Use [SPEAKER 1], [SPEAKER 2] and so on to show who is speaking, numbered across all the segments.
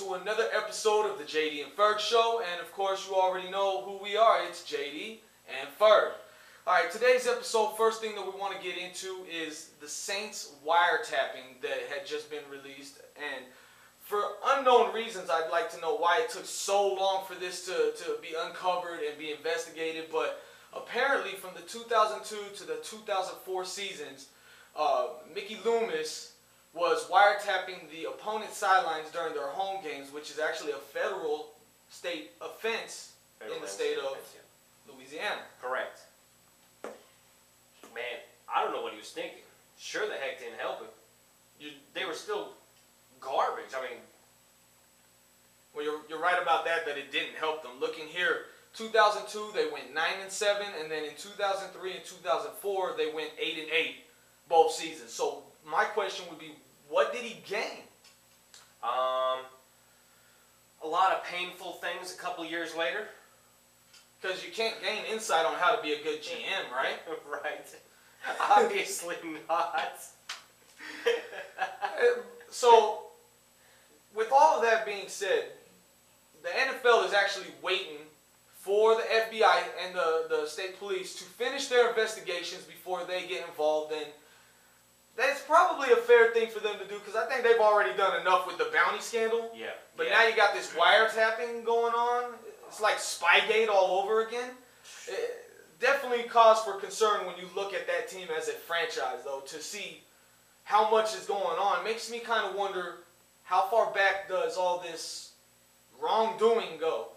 [SPEAKER 1] to another episode of the JD and Ferg Show. And of course, you already know who we are. It's JD and Ferg. Alright, today's episode, first thing that we want to get into is the Saints wiretapping that had just been released. And for unknown reasons, I'd like to know why it took so long for this to be uncovered and be investigated. But apparently from the 2002 to the 2004 seasons, Mickey Loomis was wiretapping the opponent's sidelines during their home games, which is actually a federal state offense in the state of Louisiana.
[SPEAKER 2] Correct. Man, I don't know what he was thinking. Sure the heck didn't help him. They were still garbage. I mean...
[SPEAKER 1] Well, you're right about that it didn't help them. Looking here, 2002 they went 9-7, and then in 2003 and 2004 they went 8-8 both seasons. So my question would be, what did he gain?
[SPEAKER 2] A lot of painful things a couple years later.
[SPEAKER 1] Because you can't gain insight on how to be a good GM, right?
[SPEAKER 2] Right. Obviously not.
[SPEAKER 1] So, with all of that being said, the NFL is actually waiting for the FBI and the state police to finish their investigations before they get involved in. That's probably a fair thing for them to do, because I think they've already done enough with the bounty scandal.
[SPEAKER 2] Yeah.
[SPEAKER 1] But now you got this wiretapping going on. It's like Spygate all over again. It definitely cause for concern when you look at that team as a franchise, though, to see how much is going on. Makes me kind of wonder, how far back does all this wrongdoing go?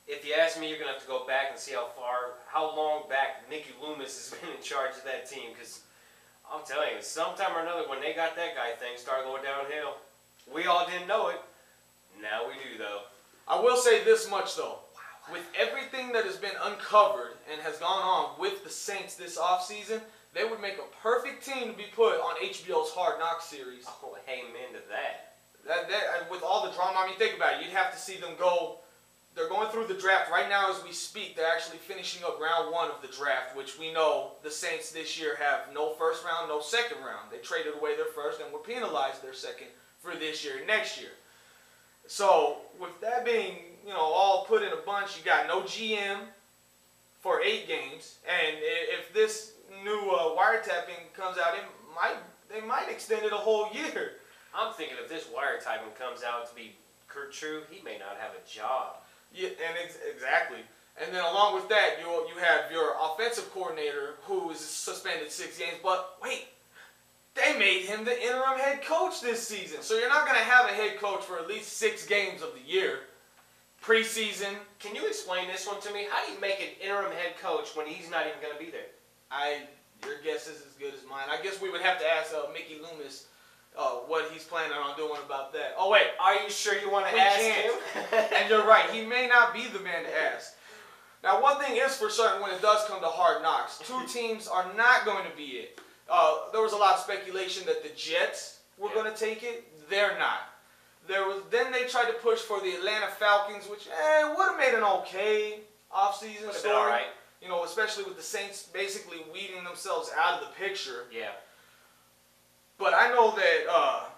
[SPEAKER 2] If you ask me, you're going to have to go back and see how long back Mickey Loomis has been in charge of that team, because I'm telling you, sometime or another, when they got that guy, things started going downhill. We all didn't know it. Now we do, though.
[SPEAKER 1] I will say this much, though. Wow. With everything that has been uncovered and has gone on with the Saints this offseason, they would make a perfect team to be put on HBO's Hard Knocks series.
[SPEAKER 2] Oh, amen to that.
[SPEAKER 1] With all the drama, I mean, think about it. You'd have to see them go. They're going through the draft right now as we speak. They're actually finishing up round one of the draft, which we know the Saints this year have no first round, no second round. They traded away their first and were penalized their second for this year and next year. So with that being, all put in a bunch, you got no GM for 8 games, and if this new wiretapping comes out, they might extend it a whole year.
[SPEAKER 2] I'm thinking if this wiretapping comes out to be true, he may not have a job.
[SPEAKER 1] Yeah, and exactly. And then along with that, you have your offensive coordinator who is suspended 6 games. But wait, they made him the interim head coach this season. So you're not going to have a head coach for at least 6 games of the year. Preseason.
[SPEAKER 2] Can you explain this one to me? How do you make an interim head coach when he's not even going to be there?
[SPEAKER 1] Your guess is as good as mine. I guess we would have to ask Mickey Loomis what he's planning on doing about that. Oh, wait.
[SPEAKER 2] Are you sure you want to ask him?
[SPEAKER 1] And you're right. He may not be the man to ask. Now, one thing is for certain when it does come to Hard Knocks, 2 teams are not going to be it. There was a lot of speculation that the Jets were going to take it. They're not. Then they tried to push for the Atlanta Falcons, which would have made an okay offseason story.
[SPEAKER 2] All right.
[SPEAKER 1] Especially with the Saints basically weeding themselves out of the picture.
[SPEAKER 2] Yeah.
[SPEAKER 1] But I know that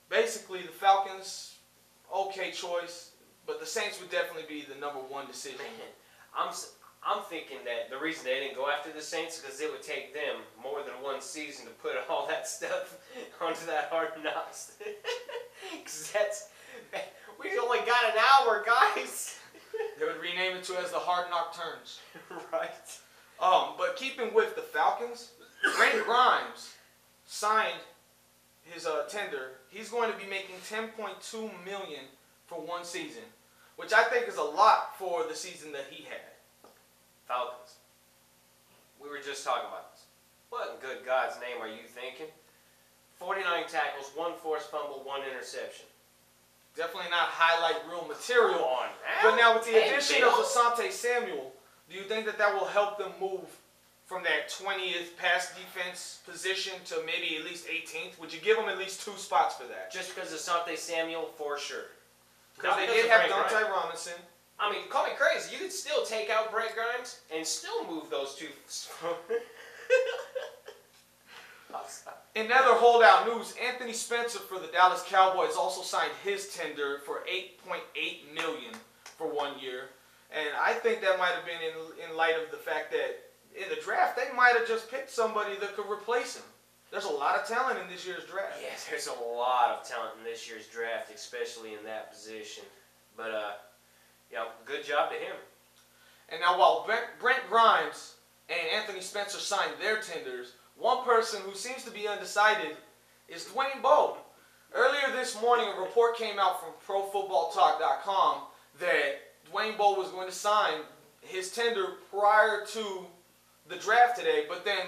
[SPEAKER 1] basically the Falcons, okay choice, but the Saints would definitely be the #1 decision.
[SPEAKER 2] Man, I'm thinking that the reason they didn't go after the Saints is because it would take them more than 1 season to put all that stuff onto that Hard Knocks. Because we only got an hour, guys.
[SPEAKER 1] They would rename it as the Hard Knock Turns.
[SPEAKER 2] Right.
[SPEAKER 1] But keeping with the Falcons, Brent Grimes signed his tender. He's going to be making $10.2 million for 1 season, which I think is a lot for the season that he had.
[SPEAKER 2] Falcons. We were just talking about this. What in good God's name are you thinking? 49 tackles, 1 forced fumble, 1 interception.
[SPEAKER 1] Definitely not highlight reel material.
[SPEAKER 2] Come on,
[SPEAKER 1] but now with the addition of Asante Samuel, do you think that will help them move from that 20th pass defense position to maybe at least 18th? Would you give them at least 2 spots for that?
[SPEAKER 2] Just because of Asante Samuel, for sure.
[SPEAKER 1] Because they did have Dante Robinson.
[SPEAKER 2] I mean, call me crazy. You could still take out Brent Grimes and still move those 2.
[SPEAKER 1] In other holdout news, Anthony Spencer for the Dallas Cowboys also signed his tender for $8.8 million for 1 year. And I think that might have been in light of the fact that in the draft, they might have just picked somebody that could replace him. There's a lot of talent in this year's draft.
[SPEAKER 2] Yes, there's a lot of talent in this year's draft, especially in that position. But, yeah, good job to him.
[SPEAKER 1] And now while Brent Grimes and Anthony Spencer signed their tenders, one person who seems to be undecided is Dwayne Bowe. Earlier this morning, a report came out from ProFootballTalk.com that Dwayne Bowe was going to sign his tender prior to the draft today, but then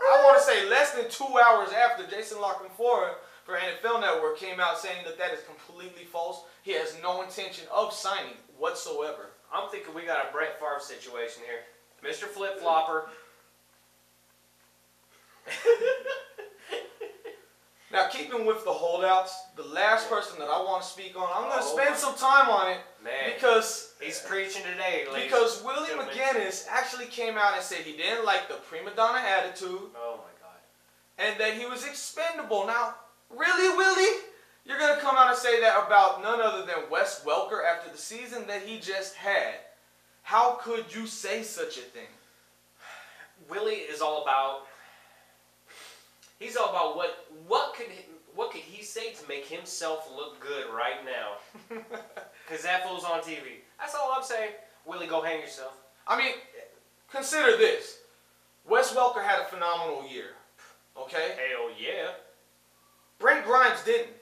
[SPEAKER 1] I want to say less than 2 hours after, Jason La Canfora for NFL Network came out saying that that is completely false. He has no intention of signing whatsoever.
[SPEAKER 2] I'm thinking we got a Brett Favre situation here. Mr. Flip-Flopper.
[SPEAKER 1] Now, keeping with the holdouts, the last person that I want to speak on, I'm going to spend some time on it.
[SPEAKER 2] Man,
[SPEAKER 1] because
[SPEAKER 2] he's preaching today, ladies.
[SPEAKER 1] Because Willie McGinnis actually came out and said he didn't like the prima donna attitude.
[SPEAKER 2] Oh my God.
[SPEAKER 1] And that he was expendable. Now, really, Willie? You're going to come out and say that about none other than Wes Welker after the season that he just had. How could you say such a thing?
[SPEAKER 2] Willie is all about. He's all about what could he say to make himself look good right now? Because that fool's on TV. That's all I'm saying. Willie, go hang yourself.
[SPEAKER 1] I mean, consider this. Wes Welker had a phenomenal year. Okay?
[SPEAKER 2] Hell yeah.
[SPEAKER 1] Brent Grimes didn't.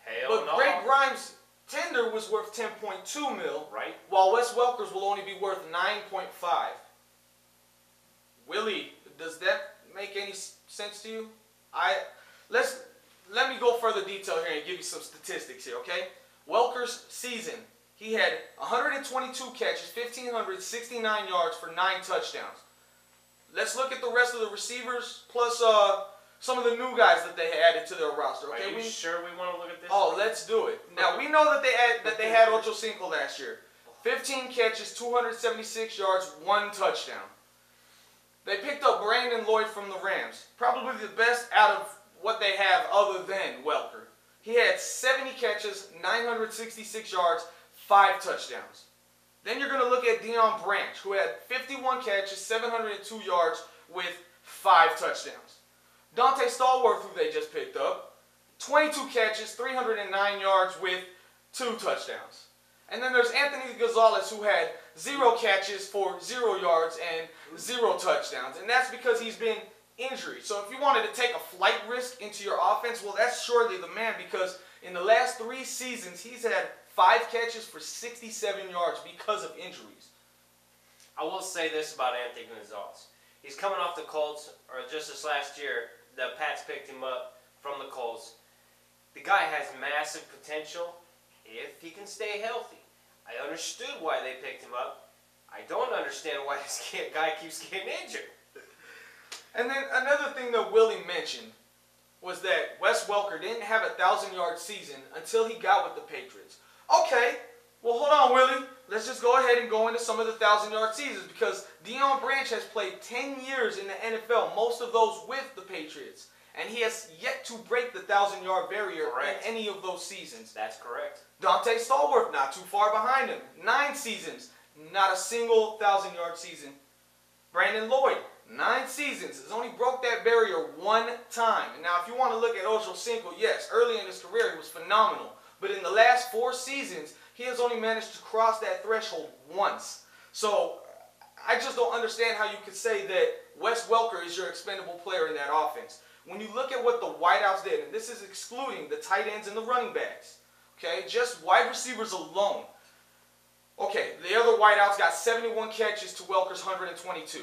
[SPEAKER 2] Hell
[SPEAKER 1] but
[SPEAKER 2] no.
[SPEAKER 1] Brent Grimes' tender was worth $10.2 million.
[SPEAKER 2] Right.
[SPEAKER 1] While Wes Welker's will only be worth $9.5. Willie, does that make any sense to you? Let me go further detail here and give you some statistics here, okay? Welker's season, he had 122 catches, 1,569 yards for 9 touchdowns. Let's look at the rest of the receivers plus some of the new guys that they added to their roster. Okay,
[SPEAKER 2] Are you sure we want to look at this?
[SPEAKER 1] Oh, let's do it. Now we know that they had Ocho Cinco last year. 15 catches, 276 yards, 1 touchdown. They picked up Brandon Lloyd from the Rams. Probably the best out of what they have other than Welker. He had 70 catches, 966 yards, 5 touchdowns. Then you're going to look at Deion Branch, who had 51 catches, 702 yards with 5 touchdowns. Dante Stallworth, who they just picked up, 22 catches, 309 yards with 2 touchdowns. And then there's Anthony Gonzalez, who had 0 catches for 0 yards and 0 touchdowns. And that's because he's been injured. So if you wanted to take a flight risk into your offense, well, that's surely the man, because in the last 3 seasons, he's had 5 catches for 67 yards because of injuries.
[SPEAKER 2] I will say this about Anthony Gonzalez. He's coming off the Colts, or just this last year, the Pats picked him up from the Colts. The guy has massive potential if he can stay healthy. I understood why they picked him up. I don't understand why this guy keeps getting injured.
[SPEAKER 1] And then another thing that Willie mentioned was that Wes Welker didn't have a 1,000-yard season until he got with the Patriots. Okay, well, hold on, Willie. Let's just go ahead and go into some of the 1,000-yard seasons, because Deion Branch has played 10 years in the NFL, most of those with the Patriots. And he has yet to break the 1,000-yard barrier in any of those seasons.
[SPEAKER 2] That's correct.
[SPEAKER 1] Dante Stallworth, not too far behind him. 9 seasons, not a single 1,000-yard season. Brandon Lloyd, 9 seasons, has only broke that barrier 1 time. And now if you want to look at Ocho Cinco, yes, early in his career he was phenomenal. But in the last 4 seasons, he has only managed to cross that threshold once. So I just don't understand how you could say that Wes Welker is your expendable player in that offense. When you look at what the wideouts did, and this is excluding the tight ends and the running backs, okay, just wide receivers alone. Okay, the other wideouts got 71 catches to Welker's 122.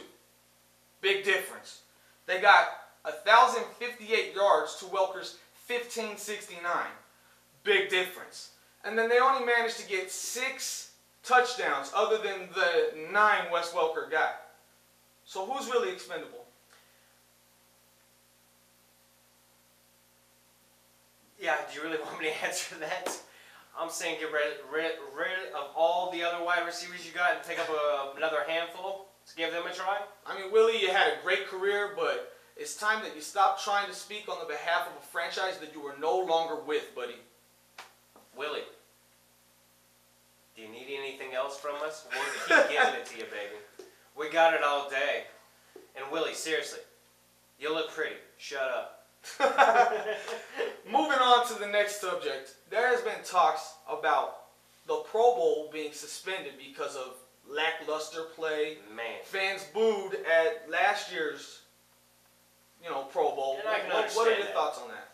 [SPEAKER 1] Big difference. They got 1,058 yards to Welker's 1,569. Big difference. And then they only managed to get 6 touchdowns other than the 9 Wes Welker got. So who's really expendable?
[SPEAKER 2] Yeah, do you really want me to answer that? I'm saying get rid of all the other wide receivers you got and take up another handful to give them a try.
[SPEAKER 1] I mean, Willie, you had a great career, but It's time that you stop trying to speak on the behalf of a franchise that you are no longer with, buddy.
[SPEAKER 2] Willie, do you need anything else from us? We'll keep giving it to you, baby. We got it all day. And Willie, seriously, you look pretty. Shut up.
[SPEAKER 1] Moving on to the next subject, there has been talks about the Pro Bowl being suspended because of lackluster play.
[SPEAKER 2] Man.
[SPEAKER 1] Fans booed at last year's, Pro Bowl.
[SPEAKER 2] And I can
[SPEAKER 1] What are your
[SPEAKER 2] understand
[SPEAKER 1] thoughts on that?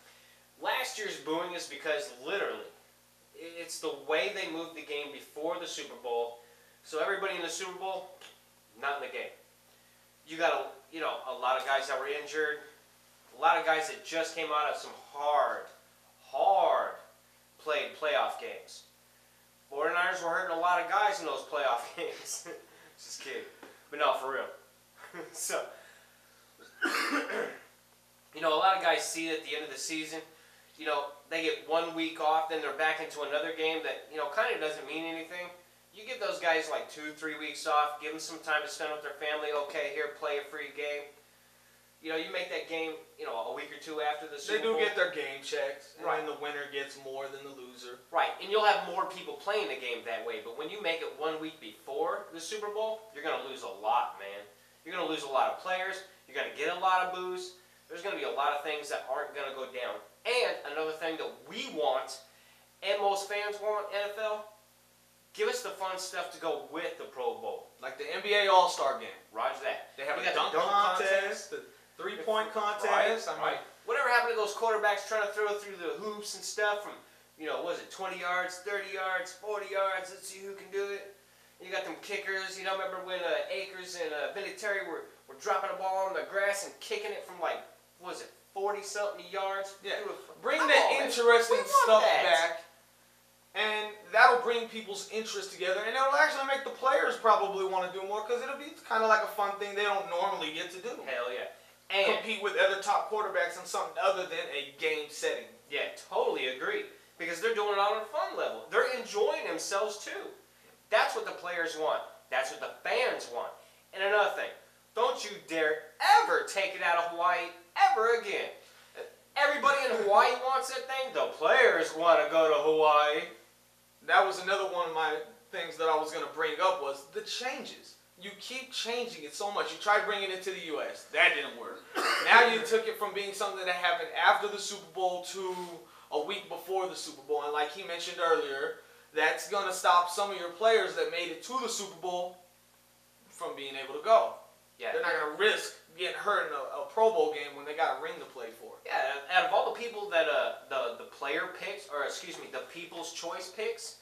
[SPEAKER 2] Last year's booing is because literally, it's the way they moved the game before the Super Bowl. So everybody in the Super Bowl, not in the game. You got a lot of guys that were injured, a lot of guys that just came out of some hard played playoff games. 49ers were hurting a lot of guys in those playoff games. Just kidding. But no, for real. So, a lot of guys see at the end of the season, they get 1 week off, then they're back into another game that, kind of doesn't mean anything. You give those guys like 2-3 weeks off, give them some time to spend with their family. Okay, here, play a free game. You make that game, a week or two after the Super Bowl.
[SPEAKER 1] They do get their game checked, and
[SPEAKER 2] Right.
[SPEAKER 1] then the winner gets more than the loser.
[SPEAKER 2] Right, and you'll have more people playing the game that way. But when you make it 1 week before the Super Bowl, you're going to lose a lot, man. You're going to lose a lot of players. You're going to get a lot of boos. There's going to be a lot of things that aren't going to go down. And another thing that we want, and most fans want, NFL, give us the fun stuff to go with the Pro Bowl.
[SPEAKER 1] Like the NBA All-Star game.
[SPEAKER 2] Roger that.
[SPEAKER 1] They have
[SPEAKER 2] We
[SPEAKER 1] a
[SPEAKER 2] got
[SPEAKER 1] dunk
[SPEAKER 2] the
[SPEAKER 1] contest, the three-point contest.
[SPEAKER 2] Right. Whatever happened to those quarterbacks trying to throw through the hoops and stuff from, was it 20 yards, 30 yards, 40 yards? Let's see who can do it. You got them kickers. Remember when Akers and Vinatieri were dropping a ball on the grass and kicking it from 40-something yards?
[SPEAKER 1] Yeah.
[SPEAKER 2] Through
[SPEAKER 1] Bring
[SPEAKER 2] Come
[SPEAKER 1] that
[SPEAKER 2] on, man.
[SPEAKER 1] interesting
[SPEAKER 2] We want
[SPEAKER 1] stuff
[SPEAKER 2] that.
[SPEAKER 1] back, and that'll bring people's interest together, and it'll actually make the players probably want to do more because it'll be kind of like a fun thing they don't normally get to do.
[SPEAKER 2] Hell yeah. And
[SPEAKER 1] Compete with other top quarterbacks on something other than a game setting.
[SPEAKER 2] yeah, totally agree. Because they're doing it on a fun level. They're enjoying themselves too. That's what the players want. That's what the fans want. And another thing, don't you dare ever take it out of Hawaii ever again. Everybody in Hawaii wants that thing. The players want to go to Hawaii.
[SPEAKER 1] That was another one of my things that I was going to bring up was the changes. You keep changing it so much. You tried bringing it to the U.S. That didn't work. Now you took it from being something that happened after the Super Bowl to a week before the Super Bowl. And like he mentioned earlier, that's going to stop some of your players that made it to the Super Bowl from being able to go.
[SPEAKER 2] Yeah.
[SPEAKER 1] They're not going to risk getting hurt in a Pro Bowl game when they got a ring to play for.
[SPEAKER 2] Yeah, out of all the people that the player picks, or excuse me, the People's Choice picks,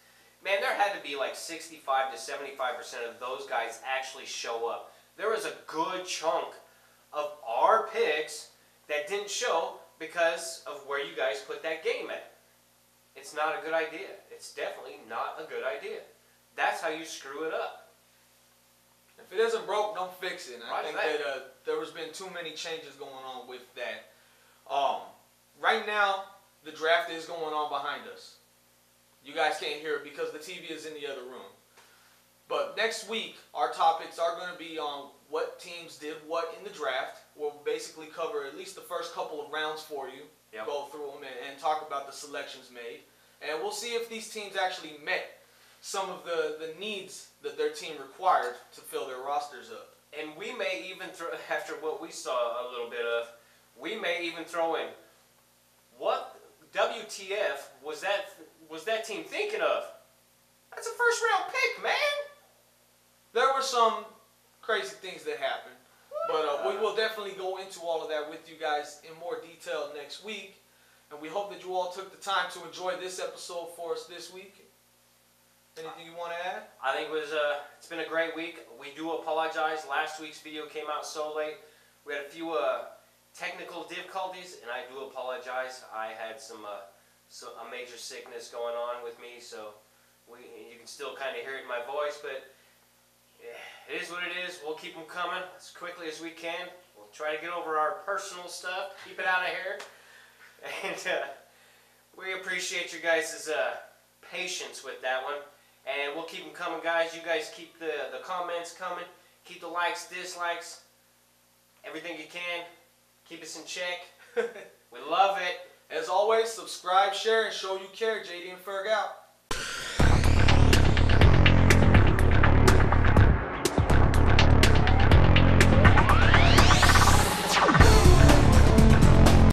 [SPEAKER 2] man, there had to be 65 to 75% of those guys actually show up. There was a good chunk of our picks that didn't show because of where you guys put that game at. It's not a good idea. It's definitely not a good idea. That's how you screw it up.
[SPEAKER 1] If it isn't broke, don't fix it. And I
[SPEAKER 2] Right,
[SPEAKER 1] think
[SPEAKER 2] right.
[SPEAKER 1] that there has been too many changes going on with that. Right now, the draft is going on behind us. You guys can't hear it because the TV is in the other room. But next week, our topics are going to be on what teams did what in the draft. We'll basically cover at least the first couple of rounds for you.
[SPEAKER 2] Yep.
[SPEAKER 1] Go through them and talk about the selections made. And we'll see if these teams actually met some of the needs that their team required to fill their rosters up.
[SPEAKER 2] And we may even throw, after what we saw a little bit of, we may even throw in, what WTF was that team thinking of? That's a first round pick, man.
[SPEAKER 1] There were some crazy things that happened, but we will definitely go into all of that with you guys in more detail next week. And we hope that you all took the time to enjoy this episode for us this week. Anything you want to add?
[SPEAKER 2] I think it's been a great week. We do apologize. Last week's video came out so late. We had a few technical difficulties, and I do apologize. I had a major sickness going on with me, so you can still kind of hear it in my voice, but it is what it is. We'll keep them coming as quickly as we can. We'll try to get over our personal stuff, keep it out of here, and we appreciate your guys' patience with that one. And we'll keep them coming, guys. You guys keep the comments coming. Keep the likes, dislikes, everything you can. Keep us in check. We love it.
[SPEAKER 1] As always, subscribe, share, and show you care. JD and Ferg out.